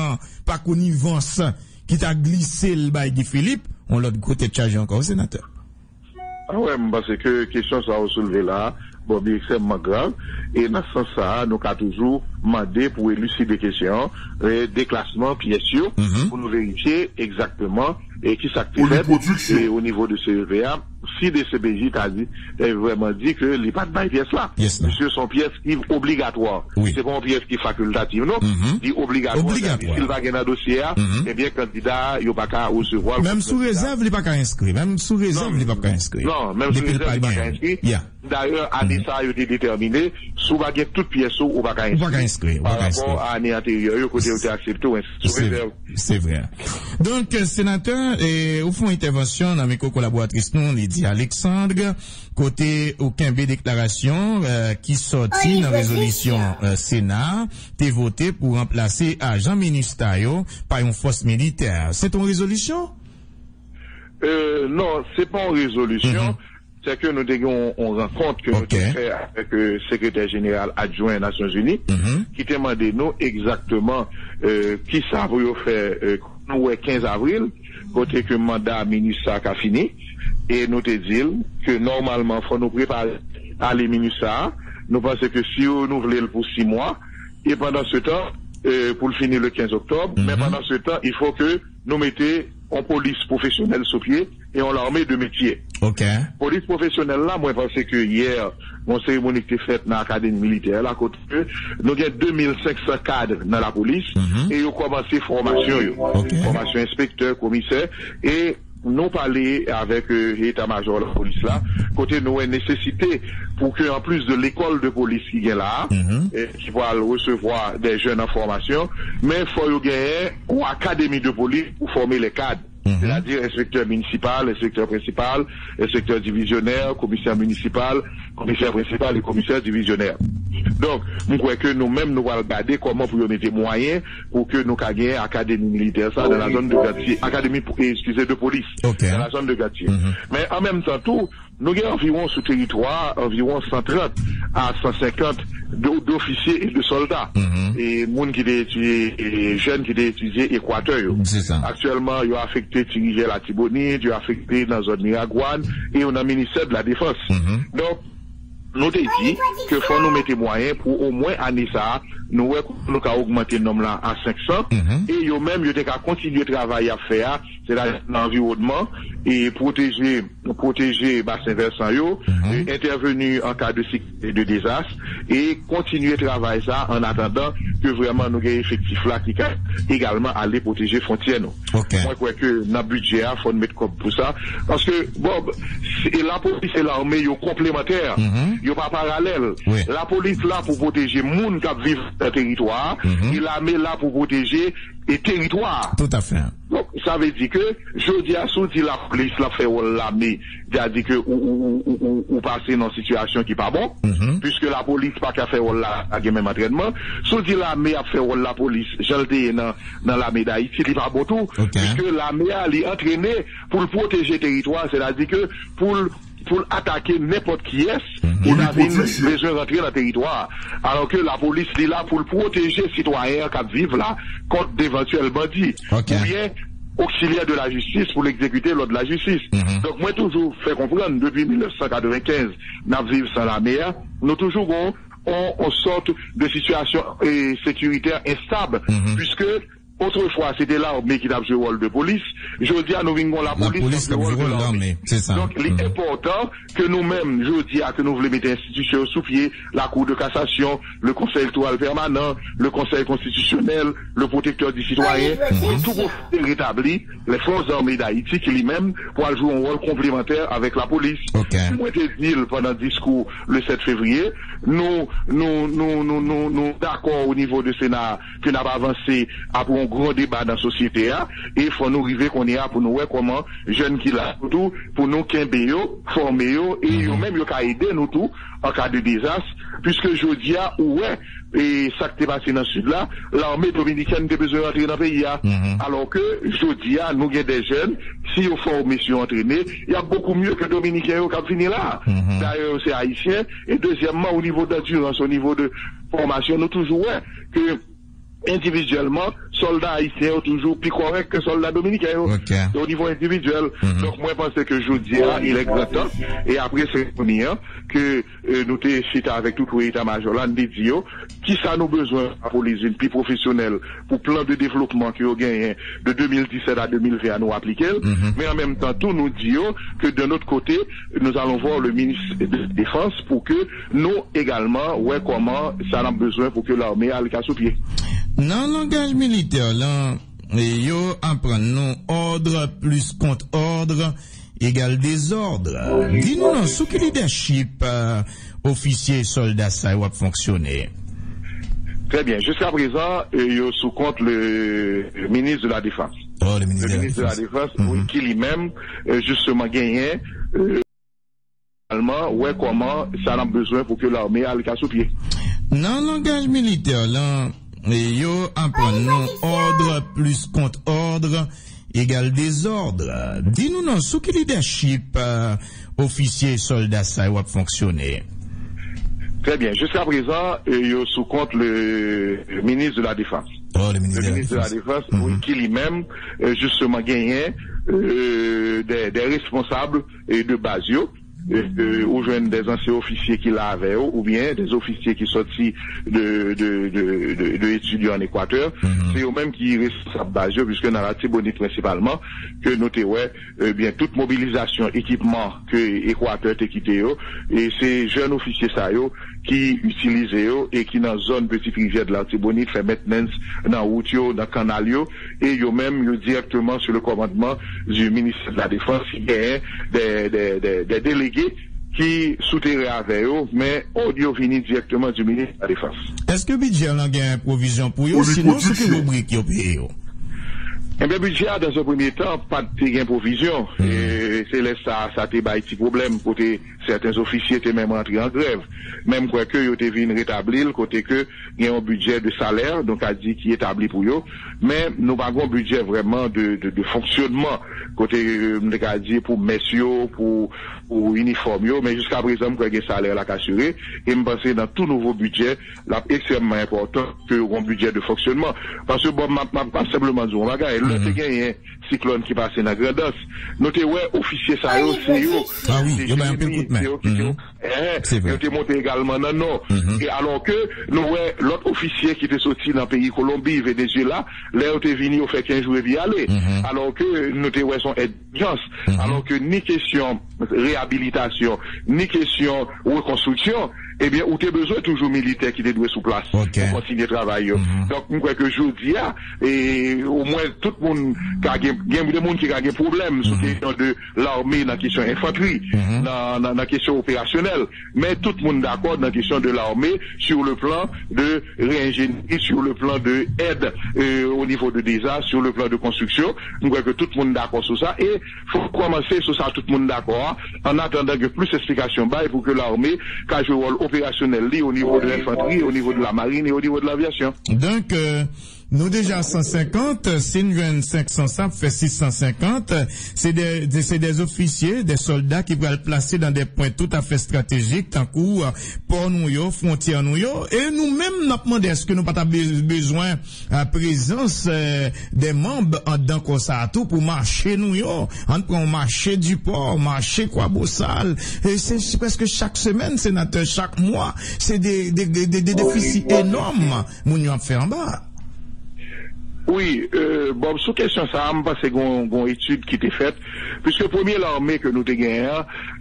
Speaker 2: pas connivence, qui t'a glissé le bail Guy Philippe, on l'a de côté de charger encore au sénateur.
Speaker 3: Ah ouais, parce que question ça a soulevé là, bon, bien extrêmement grave, et dans ce sens-là, nous avons toujours demandé pour élucider des questions, des classements pièces, pour nous vérifier exactement, et qui s'active et au niveau de CEVA, si des CBJ t'a dit, vraiment dit que les pas de bail pièces là, monsieur sont pièces qui obligatoires. Oui. C'est pas une pièce qui est facultative, non? Dit obligatoire. S'il va gagner un dossier, eh bien, candidat, il n'y a pas qu'à recevoir.
Speaker 2: Même sous réserve, il n'est pas qu'à inscrire. Même sous réserve, il n'est pas qu'à inscrire.
Speaker 3: Non, même sous réserve, il n'est pas qu'à inscrire. D'ailleurs, à ça, il a été déterminé, sous baguette toute pièce ou pas qu'à inscrire. Par rapport à l'année antérieure, côté où tu as accepté, sous réserve.
Speaker 2: C'est vrai. Donc, sénateur, au fond, intervention dans mes co-collaboratrices, nous, Lydie Alexandre, côté aucun déclaration, qui sortit dans résolution, Sénat, t'es voté pour remplacer agent ministériel par une force militaire. C'est ton résolution?
Speaker 3: Non, c'est pas une résolution. C'est que nous on rencontre que nous avons fait avec le secrétaire général adjoint des Nations Unies, qui demandait nous exactement qui ça va faire nous 15 avril, côté que le mandat ministre a fini, et nous te dit que normalement, il faut nous préparer à les ministres. Nous pensons que si nous voulons pour 6 mois, et pendant ce temps, pour le finir le 15 octobre, mais pendant ce temps, il faut que nous mettions en police professionnelle sur pied et en l'armée de métier.
Speaker 2: Ok.
Speaker 3: Police professionnelle là, moi, je pense que hier, mon cérémonie qui était faite dans l'académie militaire, là, côté nous avons 2500 cadres dans la police, et ils ont commencé formation, formation inspecteur, commissaire, et nous parler avec l'état-major de la police là, côté nous avons nécessité pour que, en plus de l'école de police qui est là, qui va recevoir des jeunes en formation, mais il faut gagner une académie de police pour former les cadres. c'est-à-dire inspecteur municipal, inspecteur principal, inspecteur divisionnaire, commissaire municipal, commissaire principal et commissaire divisionnaire. Donc, nous croyons que nous-mêmes, nous allons regarder comment pour mettre des moyens pour que nous gagnions académie militaire, ça, dans la zone de Gatier, académie, de police, dans la zone de Gatier. Mais en même temps, nous avons environ sous territoire, environ 130 à 150 d'officiers et de soldats. Et monde qui étudié, et jeunes qui étudié Équateur. Actuellement, ils ont affecté Tirigé la Tibonite, ils ont affecté dans la zone Miragouane, et on a ministère de la Défense. Donc, nous avons dit que faut nous mettre moyens pour au moins année ça, nous avons augmenté le nombre là à 500, et yo même, yo avons continué de travailler à faire, c'est l'environnement, et protéger bassin versant yo, intervenir en cas de désastre, et continuer de travailler ça en attendant que vraiment nous ayons effectif là qui peut également aller protéger frontières nous. Moi, je crois que dans le budget, il faut mettre comme pour ça, parce que, bon, la police et l'armée, ils sont complémentaires. Ils sont pas parallèles. La police là pour protéger les gens qui vivent dans le territoire, et l'armée là pour protéger les territoires.
Speaker 2: Tout à fait.
Speaker 3: Donc, ça veut dire que, je dis à ceux qui la police la fait l'armée, dit que, ou passer dans une situation qui n'est pas bon, puisque la police pas qu'à faire la même entraînement. Ceux qui l'armée a fait la police, je le dis dans l'armée d'Haïti, il n'est pas bon tout, puisque l'armée a entraîné pour protéger le territoire, c'est-à-dire que, pour attaquer n'importe qui est, on a besoin de rentrer dans le territoire. Alors que la police est là pour protéger les citoyens qui vivent là contre d'éventuels bandits. Ou bien auxiliaire de la justice pour l'exécuter lors de la justice. Donc moi toujours fait comprendre, depuis 1995, nous vivons sans la mer, nous toujours on sort de situation sécuritaire instable, puisque autrefois, c'était l'armée qui a joué le rôle de police. Je dis à nous, la police qui a joué le rôle de l'armée. Donc, il est important que nous-mêmes, je dis à que nous voulons mettre institutions sous pied, la Cour de cassation, le Conseil électoral permanent, le Conseil constitutionnel, le protecteur du citoyen, tout pour rétablir les forces armées d'Haïti qui lui-même pour jouer un rôle complémentaire avec la police. Moi, j'ai dit pendant le discours le 7 février, nous d'accord au niveau du Sénat que n'a pas avancé à pour un gros débat dans la société, et il faut nous arriver qu'on est là pour nous voir comment, jeunes qui là, tout, pour nous qu'aimer, former, et même, ils ont aider nous tout, en cas de désastre, puisque je dis, ouais, et ça qui est passé dans le sud là, l'armée dominicaine a besoin d'entrer dans le pays, alors que, je dis, nous avons des jeunes, si ils formés, si ils entraînés, il y a beaucoup mieux que dominicains qui ont fini là. D'ailleurs, c'est haïtien, et deuxièmement, au niveau d'endurance, au niveau de formation, nous toujours, ouais, que, individuellement, soldats haïtiens sont toujours plus corrects que soldats dominicains. Au niveau individuel. Donc, moi, je pense que je dis, il est grand temps. Et après, c'est que nous t'es cité avec tout le état-major là, nous disons, qui ça nous besoin pour les unes plus professionnelles, pour plan de développement qui ont gagné de 2017 à 2020 à nous appliquer. Mais en même temps, tout nous disons que de notre côté, nous allons voir le ministre de la Défense pour que nous également, ouais, comment ça a besoin pour que l'armée aille à sous pied.
Speaker 2: Dans le langage militaire, là, yo apprend nous ordre plus contre ordre égale désordre. Dis-nous non, sous quel leadership officier soldat ça va fonctionner?
Speaker 3: Très bien. Jusqu'à présent, yo sous compte le ministre de la Défense.
Speaker 2: Le ministre
Speaker 3: de la Défense, qui lui-même justement gagné ouais, comment ça a besoin pour que l'armée aille à sous pied.
Speaker 2: Dans le langage militaire, là, yo apprend nous ordre plus contre ordre égale désordre. Dis-nous non, sous quel leadership officier soldat ça va fonctionner?
Speaker 3: Très bien. Jusqu'à présent, yo sous compte le ministre de la Défense. Le ministre de la Défense, qui lui-même justement gagné des responsables de base ou jeunes des anciens officiers qui l'avaient, ou bien des officiers qui sortis de étudiants en Équateur, c'est eux-mêmes qui responsables base, puisque dans la Tibonite principalement, que notez, ouais, bien, toute mobilisation, équipement que Équateur t'a quitté, et ces jeunes officiers ça, qui utilisent, et qui dans la zone petite rivière de la Tibonite fait maintenance dans route, dans canal, et eux-mêmes, directement sur le commandement du ministre de la Défense, il y a des délégués qui souterraient avec eux, mais audio vini directement du ministre de la Défense.
Speaker 2: Est-ce que budget a une provision pour eux, sinon c'est que rubrique qui paye?
Speaker 3: Eh bien, budget, dans un premier temps, pas de gain provision. C'est là, ça te bail petit problème, côté certains officiers étaient même rentrés en grève. Même quoi que, ils étaient venus rétablir, côté que, il y a un budget de salaire, donc, a dit qui est établi pour eux. Mais, nous avons un budget vraiment de fonctionnement, côté, on a dit pour messieurs, pour uniformes, mais jusqu'à présent, quoi, il y a un salaire là qu'assuré. Et me penser dans tout nouveau budget, là, extrêmement important que un budget de fonctionnement. Parce que, bon, pas simplement dire, on va gagner. Là, c'est un cyclone qui passe dans la Grandance. Notez, ouais, officier, ça, c'est eux.
Speaker 2: Ah oui, il y a un peu de coup de main.
Speaker 3: C'est vrai. Ils ont monté également dans le nord. Et alors que, nous, ouais, l'autre officier qui était sorti dans le pays Colombie, Venezuela, là, ils étaient venus, au fait 15 jours et puis aller. Alors que, notez, ouais, son urgence. Alors que, ni question réhabilitation, ni question reconstruction, eh bien, où t'es besoin toujours militaire qui te doit sous place pour continuer le travail. Donc, je crois que je dis, et au moins, tout le monde, il y a des gens qui ont des problèmes sur la question de l'armée, dans la question infanterie, dans la question opérationnelle. Mais tout le monde d'accord dans la question de l'armée sur le plan de réingénierie, sur le plan de aide au niveau de désastre, sur le plan de construction. Je crois que tout le monde d'accord sur ça. Et faut commencer sur ça, tout le monde d'accord, en attendant que plus d'explications pour que l'armée, quand je rôle opérationnel au niveau de l'infanterie, au niveau de la marine et au niveau de l'aviation.
Speaker 2: Donc, nous déjà 150, si nous avons 500, ça fait 650. C'est des officiers, des soldats qui vont le placer dans des points tout à fait stratégiques, tant que port nous yo, frontière nous yo. Et nous-mêmes, nous demandons est-ce que nous pas besoin à présence des membres en dedans comme ça tout pour marcher nous yo. On prend marché du port, marché quoi Bossal. Et c'est presque chaque semaine, sénateur, chaque mois. C'est des déficits énormes. Nous nous fait en bas.
Speaker 3: Oui, bon, sous question ça, je pense que c'est une étude qui était faite, puisque première l'armée que nous avons gagné,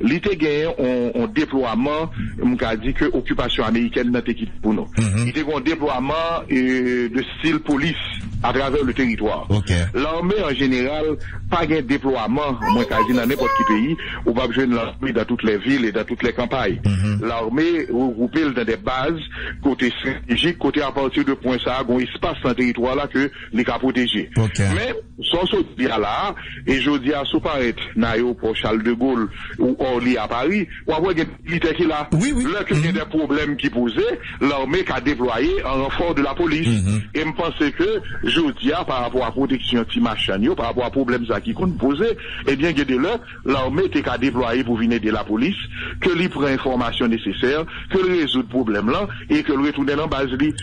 Speaker 3: l'été gagné en déploiement, on a dit que l'occupation américaine n'a été pour nous. Il était un déploiement de style police à travers le territoire. L'armée en général, pas de déploiement, moi quasi dans n'importe quel pays, ou pas besoin de l'armée dans toutes les villes et dans toutes les campagnes. L'armée regroupée dans des bases, côté stratégique, côté à partir de point ça, un espace dans le territoire là que les cas protégés. Mais, sans ce dire là, et je dis à ce paraître, naïo pour Charles de Gaulle, ou Orly à Paris, ou avoir des militaires qui là, là qu'il y a des problèmes qui posaient, l'armée qui a déployé en renfort de la police. Et me pensais que, je dis par rapport à la protection anti-machin, par rapport à problèmes qui qu'on posait, eh bien, que de là, l'armée était qu'à déployer pour venir de la police, que lui prend information nécessaire, que lui résout le problème là, et que lui retourne dans la base lui.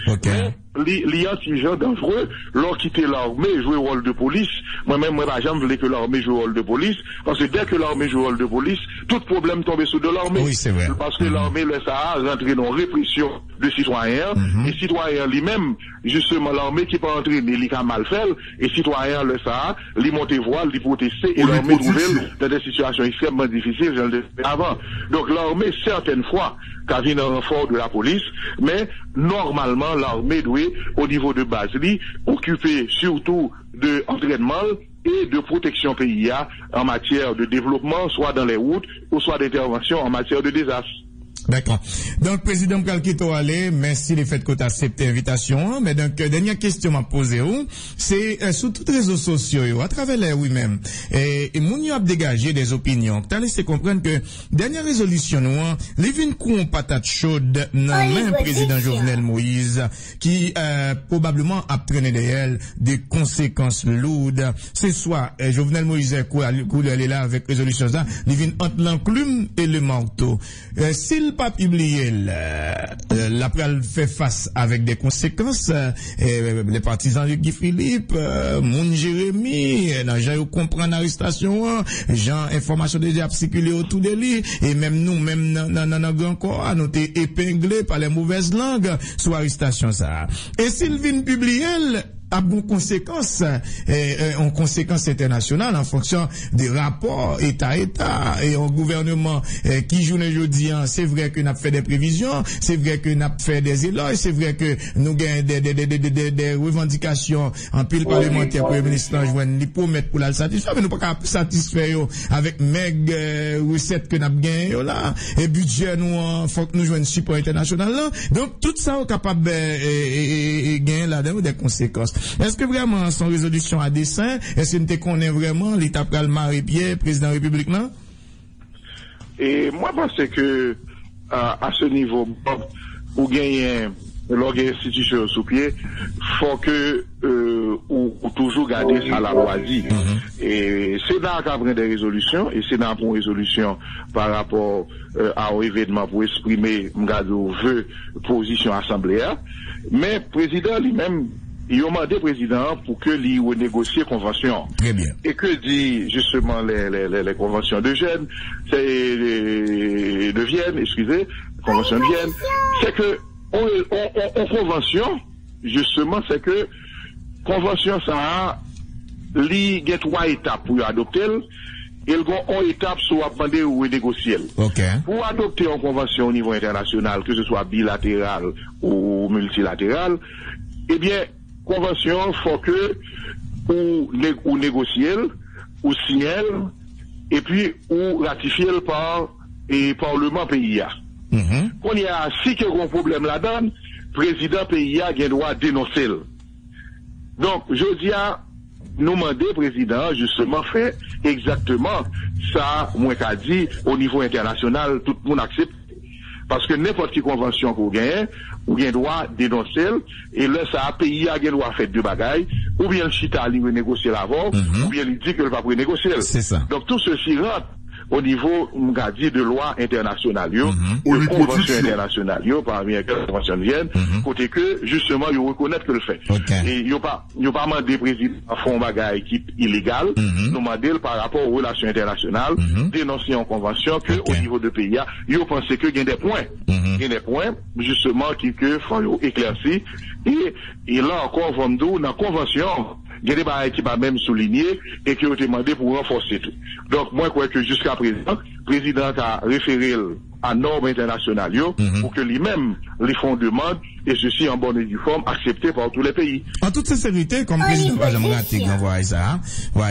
Speaker 3: Les anti-gens dangereux, leur quitter l'armée et jouer le rôle de police. Moi-même, moi, par exemple, je voulais que l'armée joue le rôle de police, parce que dès que l'armée joue le rôle de police, tout problème tombe sous de l'armée.
Speaker 2: Oui, c'est vrai.
Speaker 3: Parce que l'armée laisse à rentrer dans la répression de citoyens, et citoyens lui-même, justement, l'armée qui peut entrer, il a mal fait, et citoyens le ça, lui monter voile, lui protester, et l'armée trouver dans des situations extrêmement difficiles, je le disais avant. Donc l'armée, certaines fois, quand vient un renfort de la police, mais normalement, l'armée doit, au niveau de base, occuper surtout de entraînement et de protection pays en matière de développement, soit dans les routes, ou soit d'intervention en matière de désastre.
Speaker 2: D'accord. Donc, président Kalkito Ale, merci les faits que tu as accepté l'invitation. Mais donc, dernière question à poser, c'est sur tous les réseaux sociaux, à travers les oui-même, et Mouni a dégagé des opinions. Tu as laissé comprendre que dernière résolution, les vins coups patate chaude, non, même président Jovenel Moïse, qui probablement a traîné derrière des conséquences lourdes. C'est soit Jovenel Moïse est là avec résolution ça, les vins entre l'enclume et le marteau. S'il pas publié, l'appel fait face avec des conséquences. Les partisans de Guy Philippe, Moun Jérémy, j'ai compris l'arrestation, Jean information déjà circulé autour de lui, et même nous, même dans grand corps, nous été épinglés par les mauvaises langues sur l'arrestation ça. Et s'il vient publier, a bon conséquences, en conséquences internationales en fonction des rapports État-État et un gouvernement qui joue aujourd'hui, c'est vrai que nous avons fait des prévisions, c'est vrai que nous avons fait des éloges, c'est vrai que nous gagnons des revendications en pile parlementaire pour le ministre joindre les promettre pour la satisfaire, mais nous pas satisfaire avec meg recettes que nous avons gagné là, et budget nous faut que nous joignons support international là. Donc tout ça est capable gagner là-dedans des conséquences. Est-ce que vraiment son résolution à dessein, est-ce que nous connaît vraiment l'étape Marie Pierre, président de la République, non?
Speaker 3: Et moi, je pense que, à ce niveau, pour gagner l'institution sous pied, faut que, ou toujours garder ça à la loisir. Et c'est dans le cadre des résolutions, et c'est dans une résolution par rapport à un événement pour exprimer, m'gado, vœu, position assemblée. Mais, président lui-même, il a demandé président pour que lui renégocie convention.
Speaker 2: Très bien.
Speaker 3: Et que dit justement les conventions de Vienne, de Vienne, excusez, convention de Vienne, c'est que en convention, justement, c'est que convention ça a li get 3 étapes pour adopter. Il y a une étape sur demander ou renégocier.
Speaker 2: Okay.
Speaker 3: Pour adopter une convention au niveau international, que ce soit bilatéral ou multilatéral, eh bien, convention, faut que ou négocier, ou signer, et puis ou ratifier par le Parlement PIA. Quand il y a si qu'il y a un problème là-dedans, président PIA a le droit de dénoncer. Donc, je dis à nous demander, président, justement, fait exactement ça, moi qu'a dit, au niveau international, tout le monde accepte. Parce que n'importe quelle convention qu'on gagne, ou bien droit dénoncer, et là, ça a pays a droit faire deux bagailles, ou bien le chita lui renégocier l'avant, ou bien il dit que le va renégocier.
Speaker 2: C'est ça.
Speaker 3: Donc tout ceci rentre au niveau, on a dit, de loi internationale, ou de convention internationale, parmi les conventions de Vienne, côté que, justement, ils reconnaissent que le fait. Et ils n'ont pas demandé président à fond bagaille qui est illégal, ils ont demandé par rapport aux relations internationales, dénoncer en convention que, au niveau de pays, ils ont pensé que il y a des points. Il y a des points, justement, qui faut éclaircir. Et là encore, dans la convention, il y a des barrières qui va même souligner et qui ont été demandé pour renforcer tout. Donc, moi, je crois que jusqu'à présent, le président a référé à normes internationales pour que lui-même les font demande et ceci en bonne et due forme accepté par tous les pays.
Speaker 2: En toute sincérité, comme président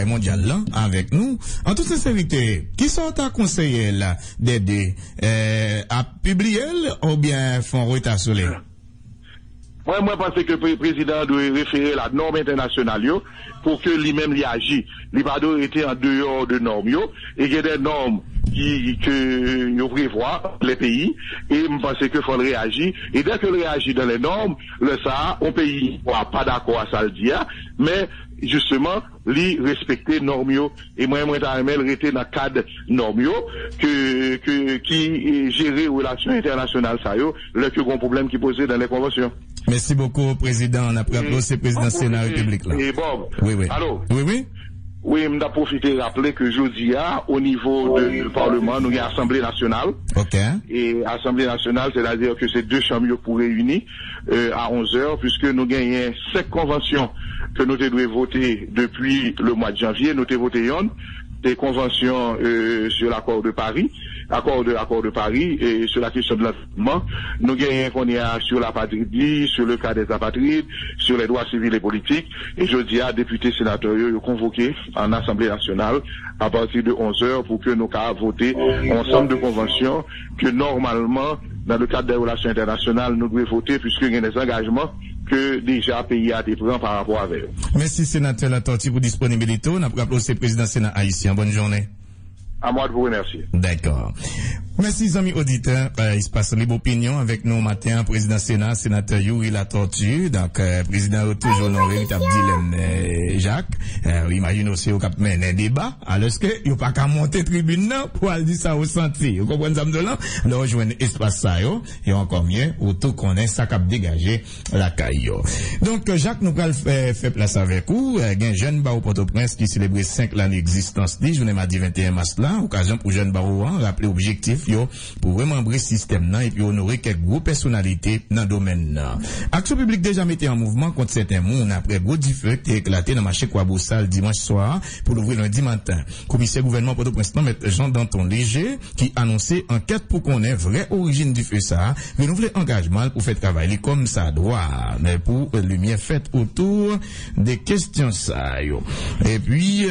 Speaker 2: mondial là, avec nous, en toute sincérité, qui sont à conseiller là d'aider à publier ou bien font retard sur les?
Speaker 3: Moi, je pense que le président doit référer à la norme internationale pour que lui-même y agit. Il va doit être en dehors de normes et il y a des normes que prévoit les pays et je pense qu'il faut réagir. Et dès que réagit dans les normes, le ça, un pays n'est pas d'accord à ça le dire, mais justement, li respecter normes et moi rester dans le cadre normes qui gérer relations internationales ça le que grand problème qui posé dans les conventions.
Speaker 2: Merci beaucoup, président. On a applaudi président de la République là.
Speaker 3: Et bon.
Speaker 2: Oui.
Speaker 3: Allô?
Speaker 2: Oui.
Speaker 3: Oui, je vais profiter de rappeler que jeudi, au niveau du Parlement, nous avons Assemblée nationale.
Speaker 2: OK.
Speaker 3: Et Assemblée nationale, c'est-à-dire que c'est 2 chambres pour réunir à 11h, puisque nous gagnons 5 conventions que nous devons voter depuis le mois de janvier. Nous devons voter des conventions sur l'accord de Paris, accord de Paris, et sur la question de l'environnement. Nous gagnons qu'on y a sur la patrie, sur le cas des apatrides, sur les droits civils et politiques. Et je dis à députés sénateurs convoqués en Assemblée nationale à partir de 11h pour que nous puissions voter ensemble de conventions que normalement, dans le cadre des relations internationales, nous devons voter puisqu'il y a des engagements que déjà pays a été pris par rapport à eux.
Speaker 2: Merci sénateur Latortue pour disponibilité. On a applaudi président Sénat haïtien. Bonne journée.
Speaker 3: À moi de vous remercier.
Speaker 2: D'accord. Merci, amis auditeurs. Il se passe libre opinion avec nous matin, président Sénat, sénateur Yuri Latortue. Donc, président toujours honoré, t'as dit Jacques. Imagine aussi au cap mener un débat. Alors, est-ce que il n'y a pas qu'à monter tribune, non, pour aller dire ça au sentier. Vous comprenez ça, là? Là, rejoindre espace ça, et encore mieux, autour qu'on est, ça cap dégager la caille. Donc, Jacques, nous allons faire place avec vous. Il y a un jeune bar au Port-au-Prince qui célébrait 5 l'année d'existence, je vous mardi 21 mars là, occasion pour jeune barouan, rappeler objectif, pour remembrer système nan et puis honorer quelques grosses personnalités dans le domaine nan. Action publique déjà mettait en mouvement contre certains monde après gros feu qui éclaté dans le marché Kouaboussal dimanche soir pour l'ouvrir lundi matin. Commissaire gouvernement Port-au-Prince M. Jean Danton Léger qui annonçait enquête pour qu'on ait vraie origine du feu ça, renouveler engagement pour faire travailler comme ça doit, mais pour lumière faite autour des questions ça. Et puis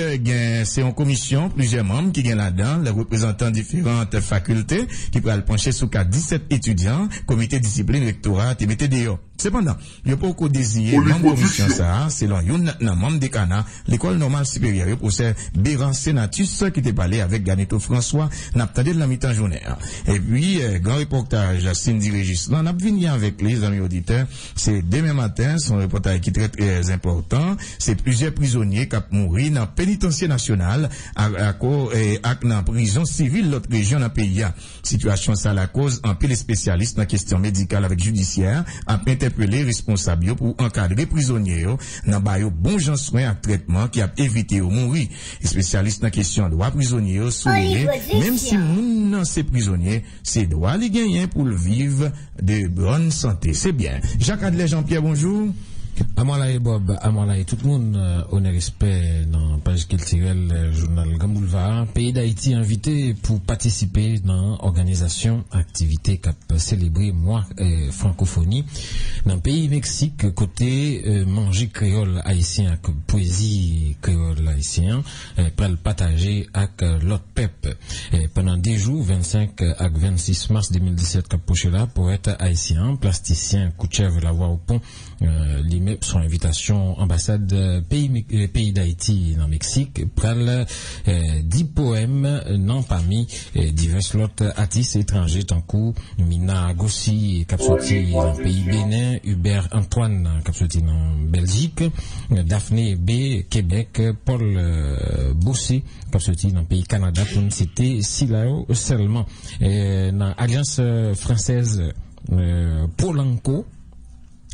Speaker 2: c'est en commission plusieurs membres qui gagnent là-dedans, les représentants différentes facultés qui pourraient pencher sous cas 17 étudiants, comité discipline électorale et mettez dehors. Cependant, il n'y a pas encore désigné membre commission ça, selon yon membre de Cana, l'école normale supérieure, le professeur Béran Senatus, qui était parlé avec Ganeto François, n'a pas de la mi-temps journée. Et puis, grand reportage, Cindy Régis, là, on a venu avec les amis auditeurs, c'est demain matin, son reportage qui est très important, c'est plusieurs prisonniers qui ont mouru dans le pénitencier national, dans prison civile, l'autre région dans le pays. Situation ça la cause, en pile spécialiste dans la question médicale avec judiciaire, a interpellé responsable pour encadrer prisonniers dans bayo bon gens soins à traitement qui a évité au mourir. Spécialiste dans question droit prisonnier souligné même si moun nan ces prisonniers, c'est droit les gagner pour le vivre de bonne santé. C'est bien. Jacques Adler Jean-Pierre, bonjour.
Speaker 4: Amala et Bob, Amala et tout le monde, honneur respect dans page culturelle journal Gamboulevard. Pays d'Haïti invité pour participer dans organisation activité cap célébrer mois francophonie dans pays Mexique côté manger créole haïtien poésie créole haïtien pour le partager avec l'autre peuple pendant 10 jours 25 à 26 mars 2017 cap là poète haïtien plasticien Kouchev la voix au pont son invitation ambassade pays d'Haïti dans Mexique pral 10 poèmes non parmi divers autres artistes étrangers tant que Mina Gossi Capsoti dans pays Bénin, Hubert Antoine Capsoti dans Belgique, Daphné B Québec, Paul Bossé Capsoti dans pays Canada pour ne citer Silao seulement dans Alliance française Polanco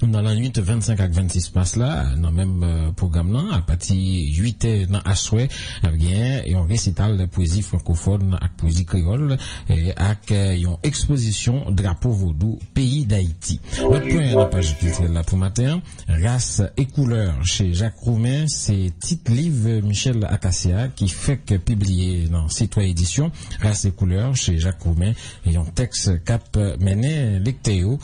Speaker 4: dans la nuit 25 à 26 mars là, dans même programme là, à partir 8 dans à souhait, bien, et on récital de poésie francophone avec poésie créole, et avec une exposition drapeau vaudou pays d'Haïti. L'autre point dans la page culturelle là pour matin, race et couleur chez Jacques Roumain, c'est titre livre Michel Acacia qui fait que publié dans Citoyen Édition, race et couleur chez Jacques Roumain, et un texte cap mené lectéo,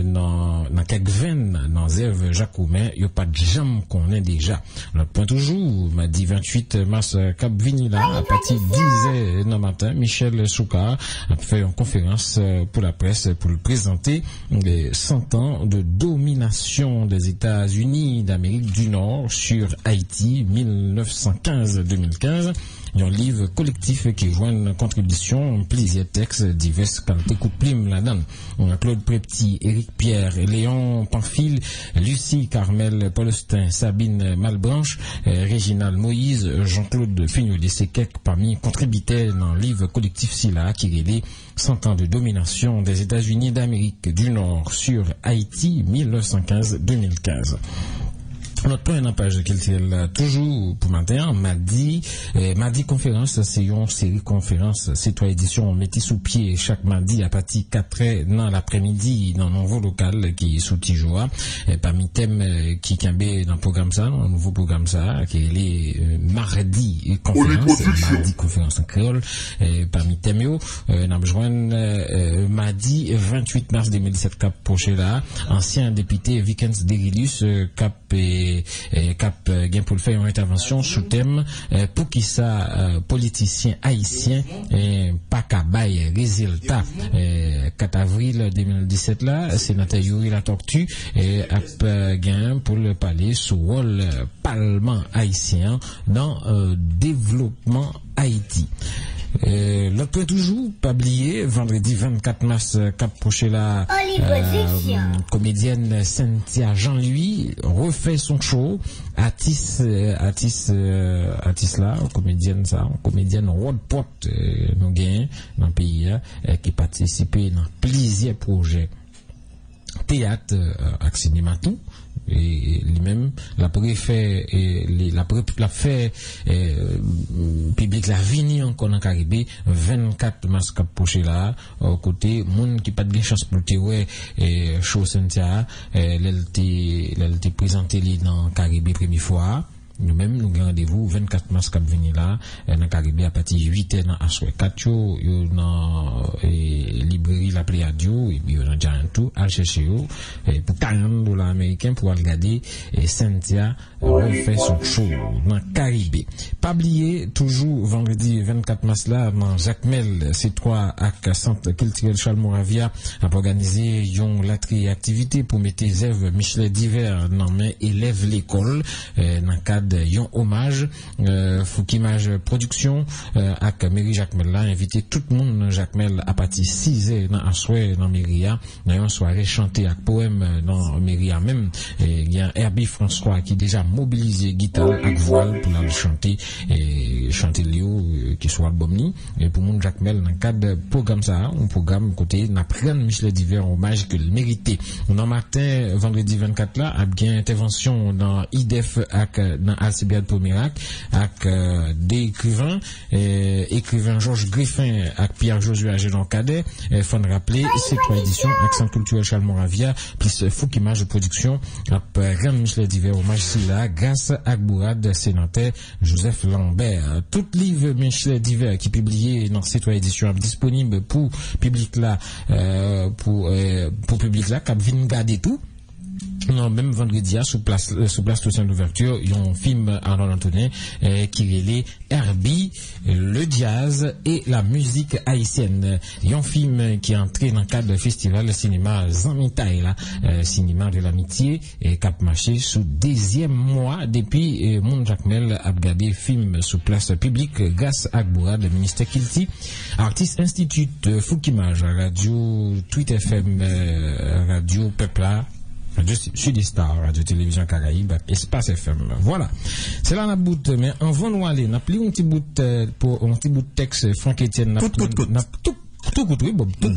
Speaker 4: dans quelques dans Zève Jacques Roumain, il n'y a pas de jambes qu'on est déjà. Le point toujours, m'a dit 28 mars Cap Vinila, à partir de 10h dans le matin, Michel Souka a fait une conférence pour la presse pour le présenter les 100 ans de domination des États-Unis d'Amérique du Nord sur Haïti, 1915-2015. Il y a un livre collectif qui joint une contribution, plusieurs textes divers qualités coup de plume là-dedans. On a Claude Prepti, Éric Pierre, Léon Pamphile, Lucie Carmel Paulestin, Sabine Malbranche, Réginald Moïse, Jean-Claude Fignolet, c'est quelques parmi contributeurs dans le livre collectif SILA qui relève 100 ans de domination des États-Unis d'Amérique du Nord sur Haïti, 1915-2015. Notre point dans page culturelle toujours pour matin, mardi conférence, c'est une série conférence Citoyen Édition mettez sous pied chaque mardi à partir 4h dans l'après-midi dans un nouveau local qui est sous Tijoa, parmi thèmes qui cambé dans le programme ça, un nouveau programme ça qui est les mardi conférence en créole, parmi thèmes yo n'a besoin mardi 28 mars 2017 cap prochain là, ancien député Vikens Derilus cap gain pour le faire une intervention sous thème pour qui ça politicien haïtien pas kabay résultat 4 avril 2017 là sénateur Yuri La Tortue gain pour le parler sous rôle parlement haïtien dans développement Haïti. L'autre point toujours, pas oublié, vendredi 24 mars, cap prochain là, comédienne Cynthia Jean-Louis refait son show, artiste là, comédienne Rodport, nous gagne dans le pays, qui participait dans plusieurs projets théâtre, avec cinéma tout. Et lui-même la préfet la fait public la vini encore dans Caribé 24 mars cap prochain là côté monde qui pas de chance pour te ouais show Cynthia l'elle présenté li dans Caribé première fois nous-mêmes, nous avons rendez-vous 24 mars cap venir là, dans Caribé à partir de 8h dans Aswe 4 yo dans librairie La Pléadio, et puis dans Giant tout, al chercher yo, pour $40 américains pour regarder Cynthia refait son show dans Caribé. Pas oublier, toujours vendredi 24 mars là, dans Jacques Mel, C3 ak Centre culturel Charles Moravia, a organisé une latrie activité pour mettre Zève Michelet d'hiver dans mes élèves l'école, dans le cadre d'un hommage, Foukimage Production, ak Mairie Jacques Mel là, invité tout le monde Jacques Mel à partir 6h dans un soir dans Méria, dans une soirée chantée avec poème dans Méria même, il y a Herbie François qui déjà mobilisé guitare avec voile pour la chanter et chanter Léo qui soit album ni et pour mon Jacques Mel dans le cadre programme ça un programme côté n'a prendre Michelet d'hiver hommage que le mérité dans matin vendredi 24 là a bien intervention dans IDEF avec dans Alcibiade pour miracle avec des écrivains Georges Griffin avec Pierre Josué Agédon Cadet faut rappeler c'est trois éditions accent culturel Charles Moravia plus Foukimage Production après rendre Michelet d'hiver hommage ici là grâce à Bourad sénateur Joseph Lambert. Tout livre Michelet d'hiver qui publié dans cette édition disponible pour public là pour public là qui vient garder tout. Non, même vendredi, sous place Toussaint d'ouverture, il y a un film Arnold Antonin qui relève Herbie, le jazz et la musique haïtienne. Il y a un film qui est entré dans le cadre du festival cinéma Zanmitaï, cinéma de l'amitié, et cap marché sous 10e mois depuis Moun Jacques Mel a regardé film sous place publique grâce à Bourad, le ministère Kilti, Artist Institute, Foukimage, Radio Tweet FM, Radio Pepla, Radio Sudistar, Radio Télévision Caraïbe, Espace FM. Voilà. C'est là la bout, mais en vent nous aller, n'a pris un petit bout pour un petit bout de texte Franck Etienne n'a tout oui Bob tout